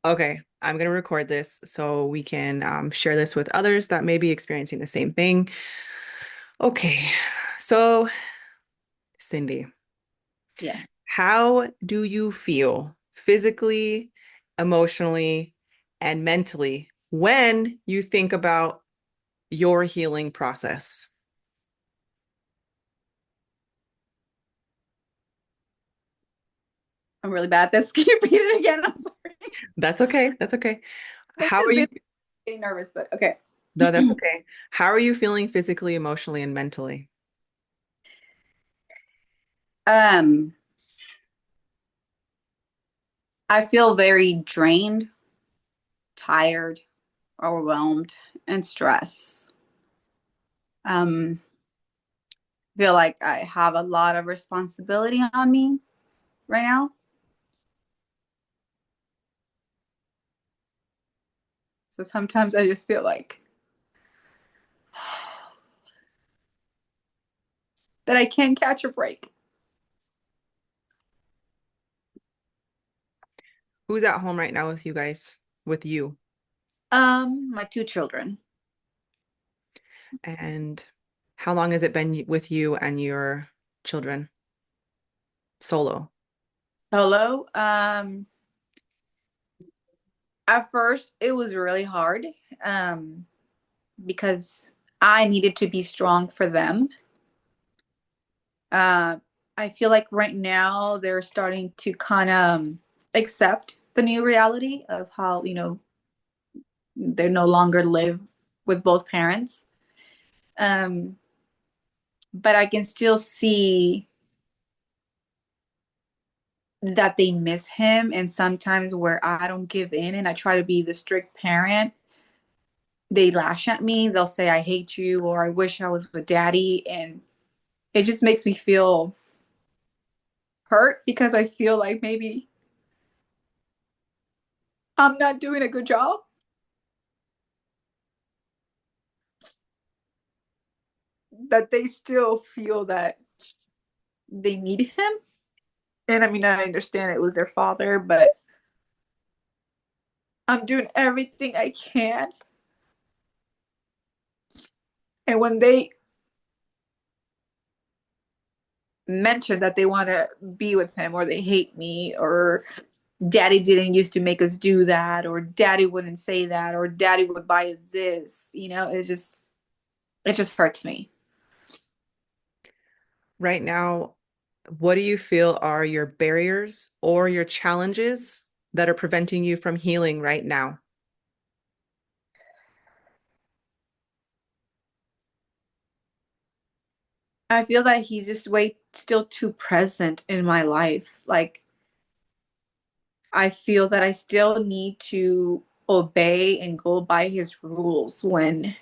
Okay, I'm going to record this so we can share this with others that may be experiencing the same thing. Okay, so Cindy, Yes. how do you feel physically, emotionally, and mentally when you think about your healing process? I'm really bad at this. Can you repeat it again? I'm sorry. That's okay. That's okay. I How are just you? been getting nervous, but okay. No, that's okay. How are you feeling physically, emotionally, and mentally? Um, I feel very drained, tired, overwhelmed, and stressed. Um, feel like I have a lot of responsibility on me right now. So sometimes I just feel like that I can't catch a break. Who's at home right now with you guys? With you? My two children. And how long has it been with you and your children solo? Solo. At first it was really hard. Um, because I needed to be strong for them. Uh, I feel like right now they're starting to kind of accept the new reality of how, they no longer live with both parents. Um, but I can still see that they miss him. And sometimes where I don't give in and I try to be the strict parent, they lash at me. They'll say, I hate you, or I wish I was with daddy. And it just makes me feel hurt because I feel like maybe I'm not doing a good job, that they still feel that they need him. And I mean, I understand it was their father, but I'm doing everything I can. And when they mention that they want to be with him, or they hate me, or daddy didn't used to make us do that, or daddy wouldn't say that, or daddy would buy us this, it just hurts me. Right now, what do you feel are your barriers or your challenges that are preventing you from healing right now? I feel that he's just way still too present in my life. Like, I feel that I still need to obey and go by his rules when,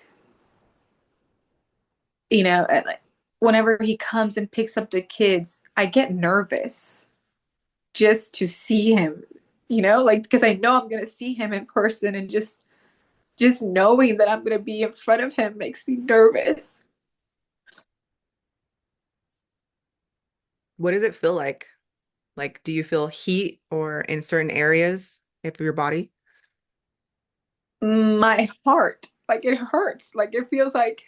like, whenever he comes and picks up the kids, I get nervous just to see him, like, because I know I'm going to see him in person, and just knowing that I'm going to be in front of him makes me nervous. What does it feel like? Like, do you feel heat or in certain areas of your body? My heart, like, it hurts. Like, it feels like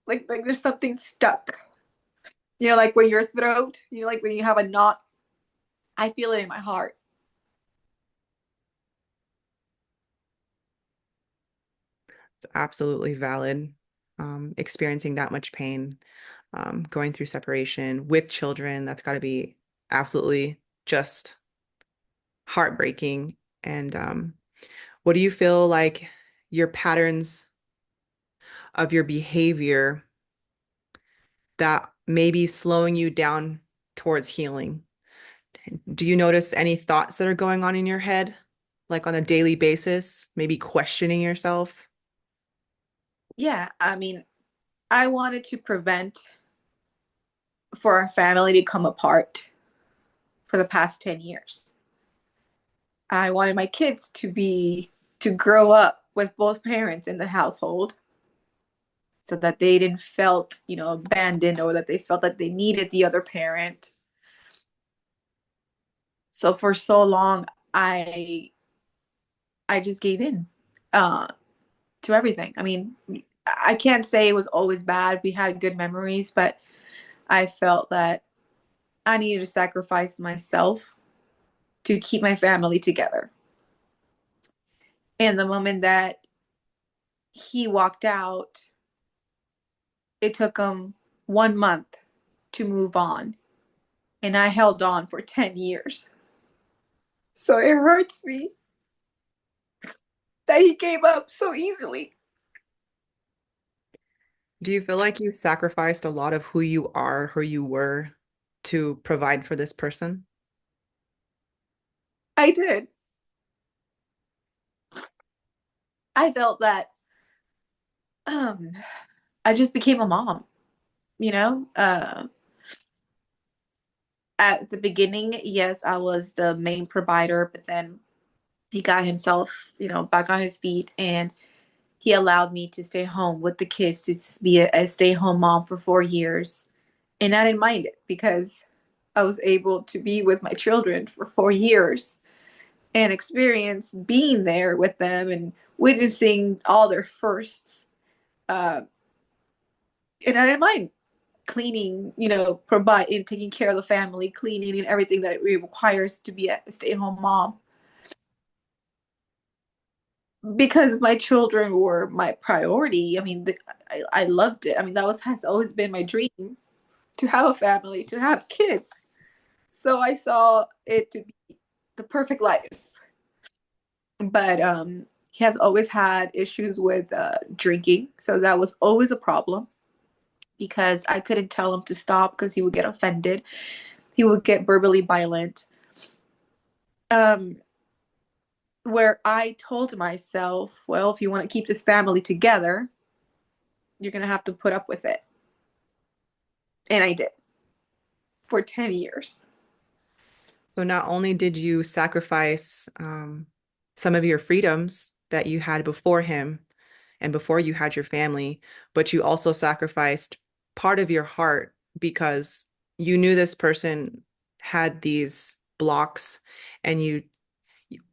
there's something stuck. Like when your throat, like when you have a knot, I feel it in my heart. It's absolutely valid. Experiencing that much pain, going through separation with children, that's got to be absolutely just heartbreaking. And what do you feel like your patterns of your behavior that may be slowing you down towards healing? Do you notice any thoughts that are going on in your head, like on a daily basis, maybe questioning yourself? Yeah, I mean, I wanted to prevent for our family to come apart for the past 10 years. I wanted my kids to grow up with both parents in the household so that they didn't felt, abandoned, or that they felt that they needed the other parent. So for so long, I I just gave in uh, to everything. I mean, I can't say it was always bad. We had good memories, but I felt that I needed to sacrifice myself to keep my family together. And the moment that he walked out, it took him 1 month to move on. And I held on for 10 years. So it hurts me that he gave up so easily. Do you feel like you sacrificed a lot of who you are, who you were to provide for this person? I did. I felt that um, I just became a mom, you know? At the beginning, yes, I was the main provider, but then he got himself, back on his feet and he allowed me to stay home with the kids to be a stay-home mom for 4 years. And I didn't mind it because I was able to be with my children for 4 years and experience being there with them and witnessing all their firsts. Uh, and I didn't mind cleaning, providing, taking care of the family, cleaning, and everything that it requires to be a stay-at-home mom. Because my children were my priority. I mean, I loved it. I mean, has always been my dream to have a family, to have kids. So I saw it to be the perfect life. But he has always had issues with drinking, so that was always a problem because I couldn't tell him to stop because he would get offended. He would get verbally violent. Um, where I told myself, well, if you want to keep this family together, you're gonna have to put up with it, and I did for 10 years. So not only did you sacrifice some of your freedoms that you had before him and before you had your family, but you also sacrificed part of your heart because you knew this person had these blocks and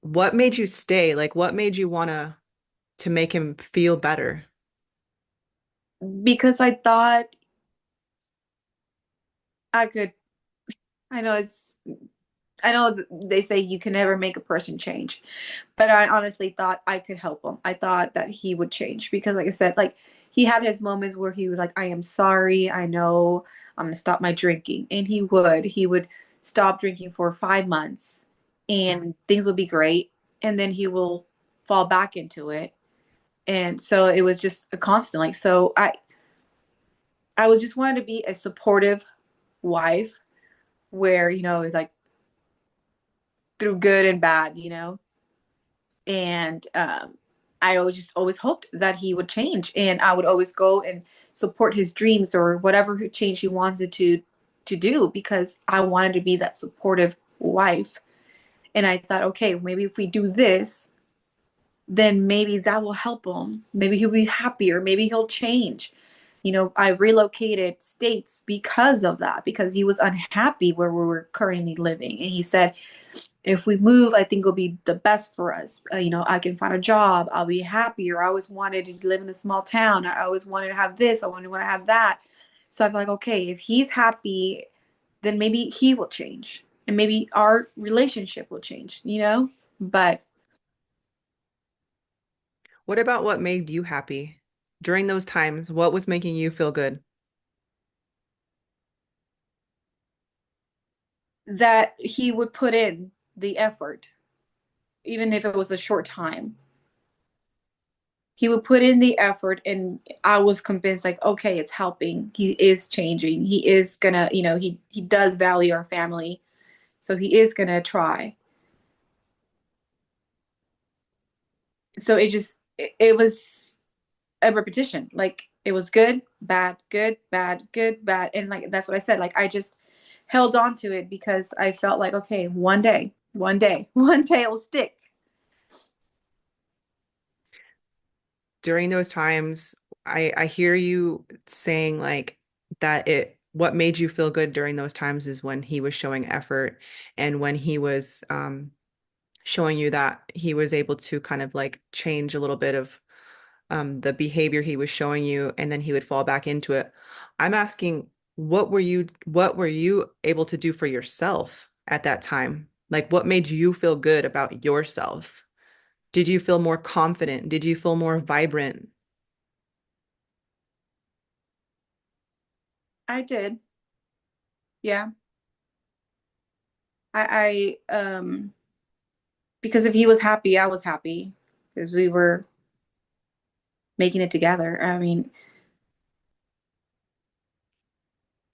what made you stay? Like what made you want to make him feel better? Because I thought I could. I know it's. I know they say you can never make a person change, but I honestly thought I could help him. I thought that he would change because, like I said, like he had his moments where he was like, "I am sorry. I know I'm gonna stop my drinking," and he would. He would stop drinking for 5 months, and things would be great, and then he will fall back into it, and so it was just a constant. Like so, I was just wanted to be a supportive wife where like through good and bad, and I always just always hoped that he would change, and I would always go and support his dreams or whatever change he wanted to do because I wanted to be that supportive wife. And I thought, okay, maybe if we do this, then maybe that will help him. Maybe he'll be happier. Maybe he'll change. I relocated states because of that, because he was unhappy where we were currently living. And he said, if we move, I think it'll be the best for us. I can find a job. I'll be happier. I always wanted to live in a small town. I always wanted to have this. I wanted to have that. So I'm like, okay, if he's happy, then maybe he will change and maybe our relationship will change. But What about what made you happy during those times? What was making you feel good? that he would put in the effort, even if it was a short time. He would put in the effort, and I was convinced, like, okay, it's helping. He is changing. He is gonna, he does value our family, so he is gonna try. So it was a repetition. Like it was good, bad, good, bad, and like that's what I said. Like I just held on to it because I felt like, okay, one day, one day it'll stick. During those times, I hear you saying like that what made you feel good during those times is when he was showing effort and when he was showing you that he was able to kind of like change a little bit of the behavior he was showing you, and then he would fall back into it. I'm asking, what were you able to do for yourself at that time? Like, what made you feel good about yourself? Did you feel more confident? Did you feel more vibrant? I did. Yeah. I because if he was happy, I was happy because we were making it together. I mean,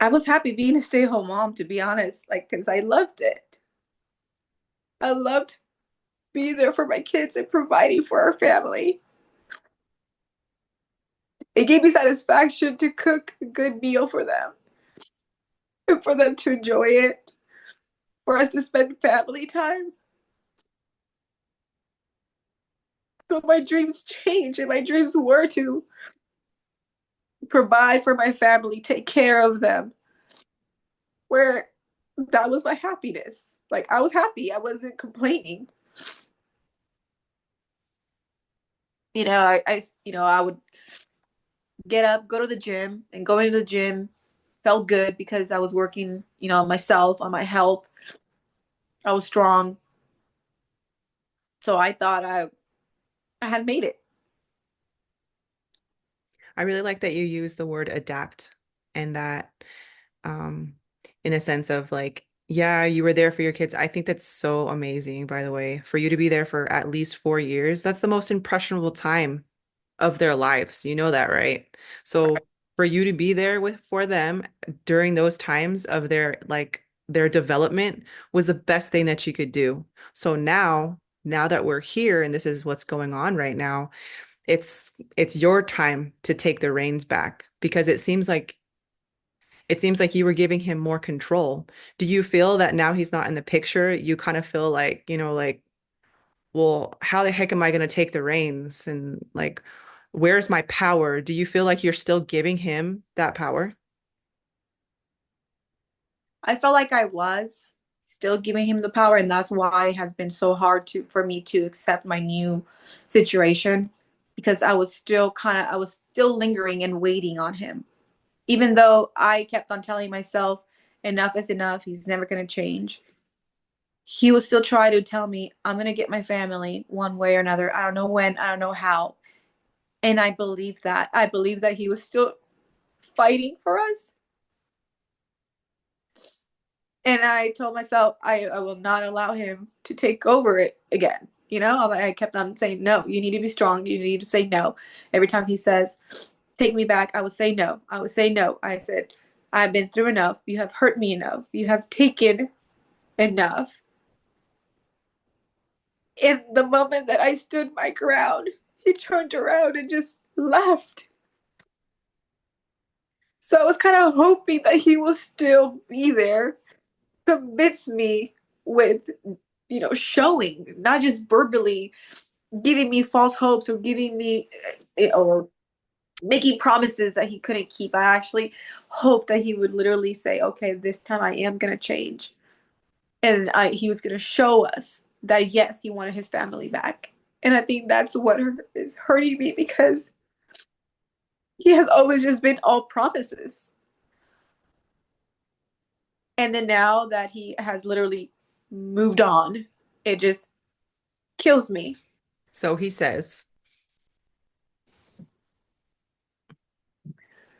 I was happy being a stay-at-home mom, to be honest, like, because I loved it. I loved being there for my kids and providing for our family. It gave me satisfaction to cook a good meal for them and for them to enjoy it, for us to spend family time. So my dreams changed, and my dreams were to provide for my family, take care of them, where that was my happiness. Like, I was happy. I wasn't complaining. I would get up, go to the gym, and going to the gym felt good because I was working, on myself, on my health. I was strong. So I thought I had made it. I really like that you use the word adapt, and that um in a sense of like, yeah, you were there for your kids. I think that's so amazing, by the way, for you to be there for at least 4 years. That's the most impressionable time of their lives. You know that, right? So for you to be there with for them during those times of their development was the best thing that you could do. So now that we're here and this is what's going on right now, it's your time to take the reins back because it seems like you were giving him more control. Do you feel that now he's not in the picture, you kind of feel like, like, well, how the heck am I going to take the reins? And like, where's my power? Do you feel like you're still giving him that power? I felt like I was still giving him the power, and that's why it has been so hard to for me to accept my new situation because I was still lingering and waiting on him. Even though I kept on telling myself enough is enough, he's never going to change. He would still try to tell me, I'm going to get my family one way or another. I don't know when, I don't know how. And I believe that. I believe that he was still fighting for us. And I told myself I will not allow him to take over it again. I kept on saying, no, you need to be strong. You need to say no. Every time he says, take me back, I would say no. I would say no. I said, I've been through enough. You have hurt me enough. You have taken enough. In the moment that I stood my ground, he turned around and just left. So I was kind of hoping that he will still be there, convince me with, showing, not just verbally giving me false hopes or giving me or making promises that he couldn't keep. I actually hoped that he would literally say, okay, this time I am going to change. And he was going to show us that, yes, he wanted his family back. And I think that's what is hurting me because he has always just been all promises. And then now that he has literally moved on, it just kills me. So he says,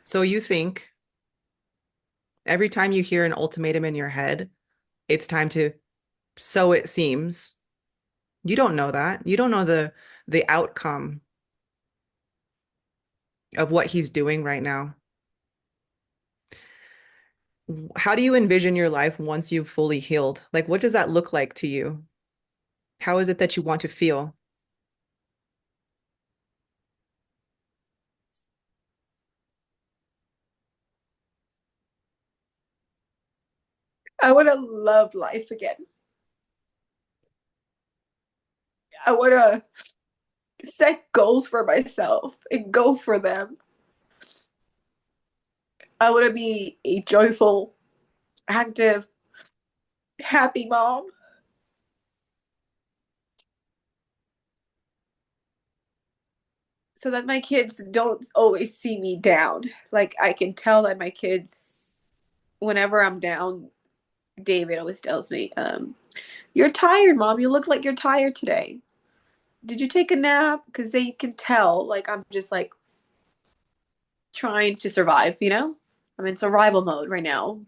so you think every time you hear an ultimatum in your head, it's time to, so it seems. You don't know that. You don't know the outcome of what he's doing right now. How do you envision your life once you've fully healed? Like, what does that look like to you? How is it that you want to feel? I want to love life again. I want to set goals for myself and go for them. I want to be a joyful, active, happy mom so that my kids don't always see me down. Like I can tell that my kids, whenever I'm down, David always tells me, "You're tired, mom. You look like you're tired today. Did you take a nap?" Because they can tell, like I'm just like trying to survive. I'm in survival mode right now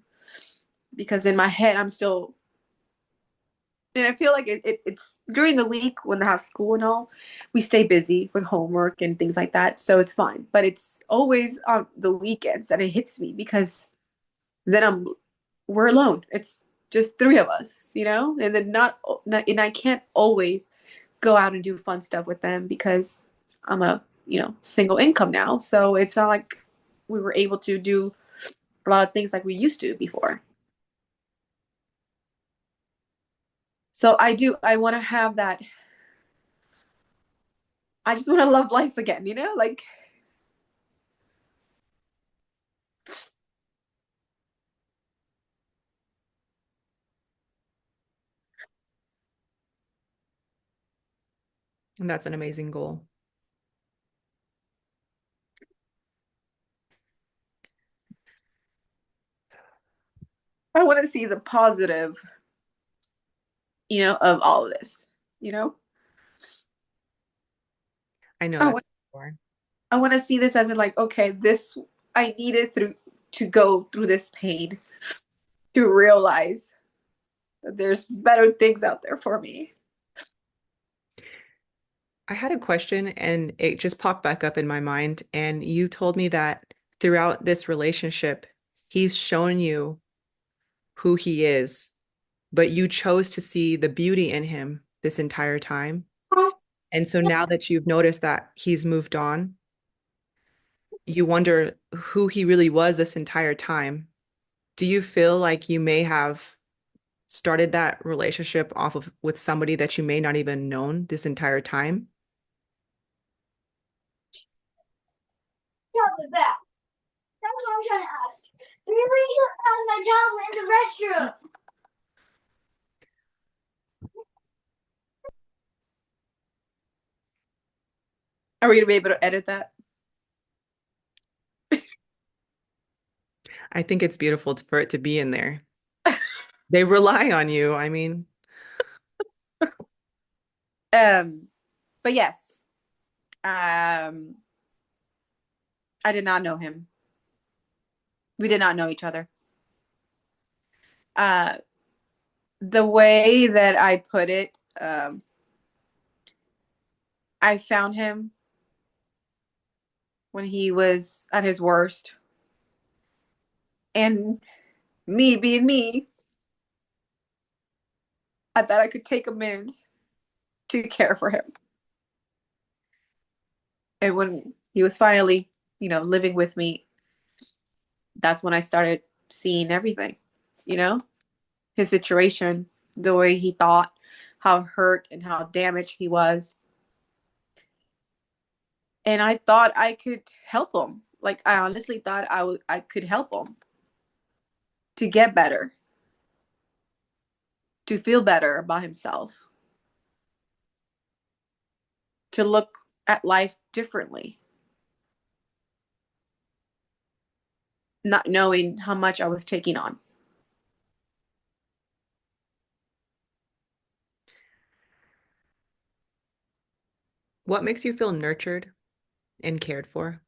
because in my head I'm still, and I feel like it's during the week when they have school and all, we stay busy with homework and things like that, so it's fine. But it's always on the weekends that it hits me because then we're alone. It's just three of us, and then and I can't always go out and do fun stuff with them because I'm a single income now. So it's not like we were able to do a lot of things like we used to before. So I want to have that. I just want to love life again, like And that's an amazing goal. I want to see the positive, of all of this. You know, I know I that's want for I want to see this as in like, okay, this I needed through to go through this pain to realize that there's better things out there for me. I had a question and it just popped back up in my mind. And you told me that throughout this relationship, he's shown you who he is, but you chose to see the beauty in him this entire time. And so now that you've noticed that he's moved on, you wonder who he really was this entire time. Do you feel like you may have started that relationship off of with somebody that you may not even known this entire time? What was that? That's what I'm trying to ask. Maybe you ask my job in the restroom. Are we gonna be able to edit that? I think it's beautiful for it to be in there. They rely on you. I mean, Um, but yes, um, I did not know him. We did not know each other. Uh, the way that I put it, I found him when he was at his worst, and me being me, I thought I could take him in to care for him. And when he was finally, living with me, that's when I started seeing everything, you know, his situation, the way he thought, how hurt and how damaged he was. And I thought I could help him. Like I honestly thought I could help him to get better, to feel better about himself, to look at life differently, not knowing how much I was taking on. what makes you feel nurtured and cared for?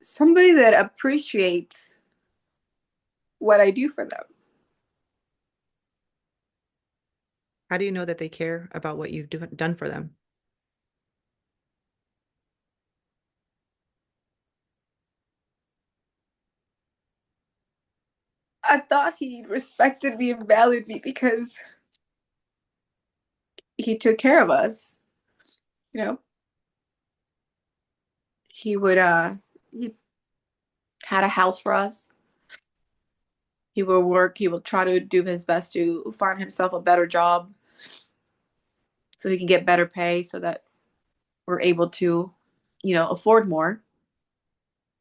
Somebody that appreciates what I do for them. How do you know that they care about what done for them? I thought he respected me and valued me because he took care of us. You know, he had a house for us. He will work, he will try to do his best to find himself a better job. so he can get better pay so that we're able to, afford more.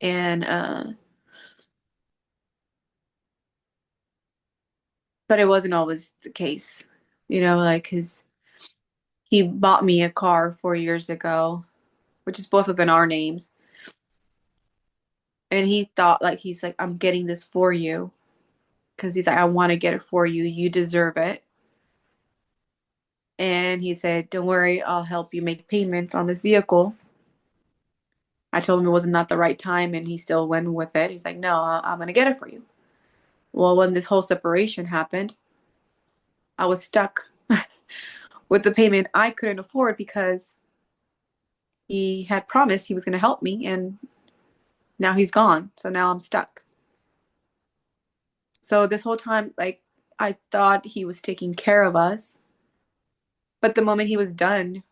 And but it wasn't always the case, like his he bought me a car 4 years ago, which is both of in our names. And he thought like he's like, I'm getting this for you because he's like, I want to get it for you. You deserve it. And he said, don't worry, I'll help you make payments on this vehicle. I told him it wasn't not the right time, and he still went with it. He's like, no, I'm going to get it for you. Well, when this whole separation happened, I was stuck with the payment I couldn't afford because he had promised he was going to help me, and now he's gone. So now I'm stuck. So this whole time, like, I thought he was taking care of us. But the moment he was done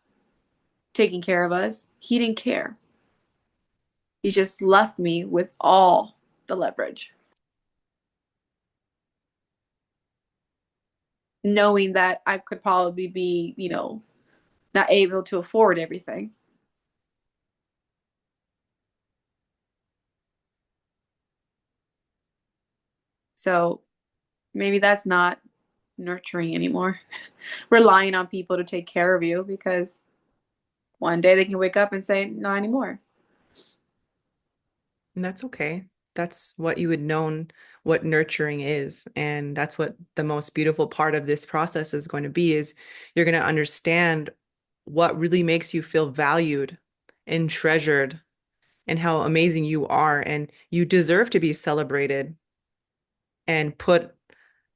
taking care of us, he didn't care. He just left me with all the leverage, knowing that I could probably be, not able to afford everything. So maybe that's not nurturing anymore. Relying on people to take care of you because one day they can wake up and say, not anymore. And that's okay. That's what you would known what nurturing is. And that's what the most beautiful part of this process is going to be is you're going to understand what really makes you feel valued and treasured and how amazing you are. And you deserve to be celebrated and put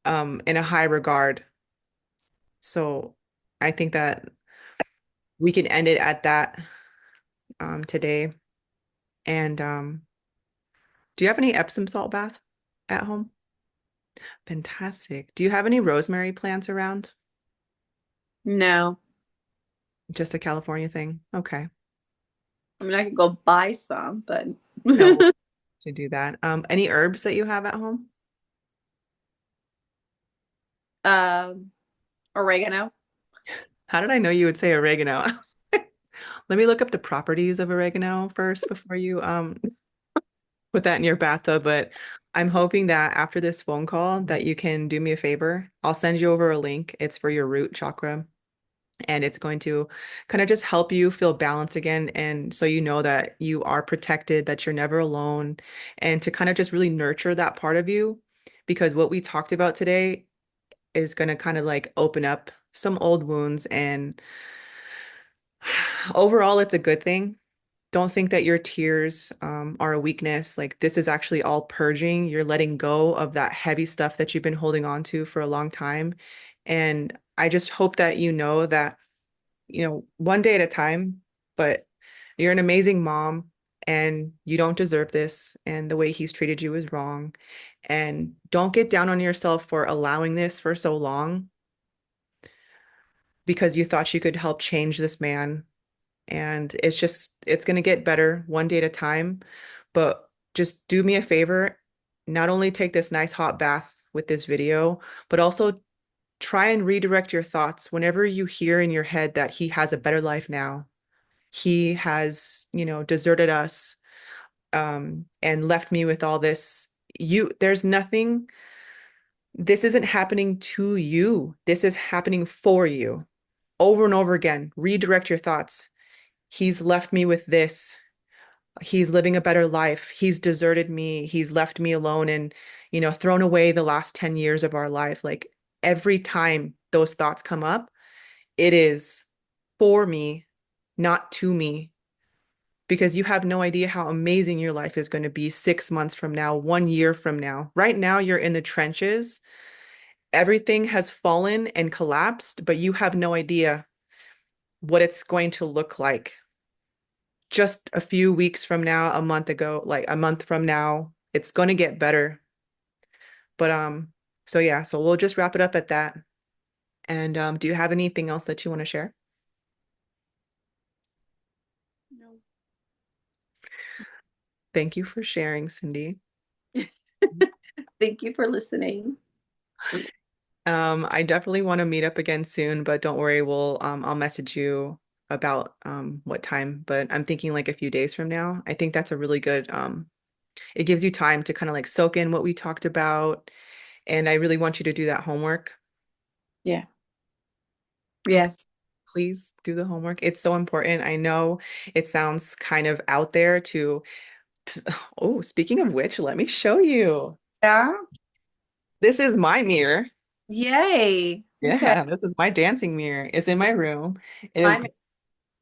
in a high regard. So I think that we can end it at that today. And do you have any Epsom salt bath at home? Fantastic. Do you have any rosemary plants around? No. Just a California thing. Okay. I mean, I could go buy some, but No, to do that. Any herbs that you have at home? um, oregano. How did I know you would say oregano? Let me look up the properties of oregano first before you put that in your bathtub. But I'm hoping that after this phone call that you can do me a favor. I'll send you over a link. It's for your root chakra. And it's going to kind of just help you feel balanced again. And so you know that you are protected, that you're never alone, and to kind of just really nurture that part of you. Because what we talked about today is going to kind of like open up some old wounds. And overall, it's a good thing. Don't think that your tears are a weakness. Like this is actually all purging. You're letting go of that heavy stuff that you've been holding on to for a long time. And I just hope that you know that one day at a time, but you're an amazing mom and you don't deserve this. And the way he's treated you is wrong. And don't get down on yourself for allowing this for so long because you thought you could help change this man. And it's going to get better one day at a time. But just do me a favor, not only take this nice hot bath with this video, but also try and redirect your thoughts whenever you hear in your head that he has a better life now. He has, deserted us, and left me with all this. There's nothing, this isn't happening to you. This is happening for you. Over and over again, redirect your thoughts. He's left me with this. He's living a better life. He's deserted me. He's left me alone and, thrown away the last 10 years of our life. Like every time those thoughts come up, it is for me, not to me, because you have no idea how amazing your life is going to be 6 months from now, 1 year from now. Right now, you're in the trenches. Everything has fallen and collapsed, but you have no idea what it's going to look like just a few weeks from now, a month ago, like a month from now. It's going to get better. But so yeah, so we'll just wrap it up at that. And do you have anything else that you want to share? No. Thank you for sharing, Cindy. Thank you for listening. I definitely want to meet up again soon, but don't worry, I'll message you about what time, but I'm thinking like a few days from now. I think that's a really good it gives you time to kind of like soak in what we talked about, and I really want you to do that homework. Yeah. Okay. Yes. Please do the homework. It's so important. I know it sounds kind of out there to, oh, speaking of which, let me show you. Yeah. This is my mirror. Yay. Okay. Yeah, this is my dancing mirror. It's in my room. It is I'm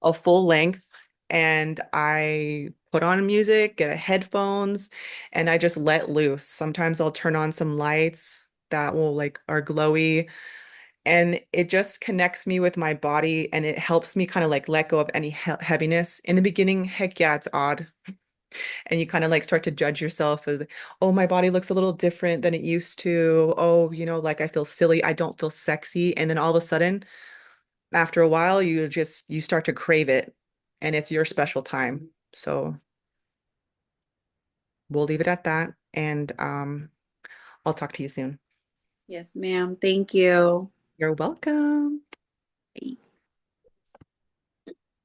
a full length, and I put on music, get headphones, and I just let loose. Sometimes I'll turn on some lights that will like are glowy, and it just connects me with my body, and it helps me kind of like let go of any heaviness. In the beginning, heck yeah, it's odd. And you kind of like start to judge yourself as, oh, my body looks a little different than it used to. Oh, like I feel silly. I don't feel sexy. And then all of a sudden, after a while, you start to crave it, and it's your special time. So we'll leave it at that. And I'll talk to you soon. Yes, ma'am. Thank you. You're welcome.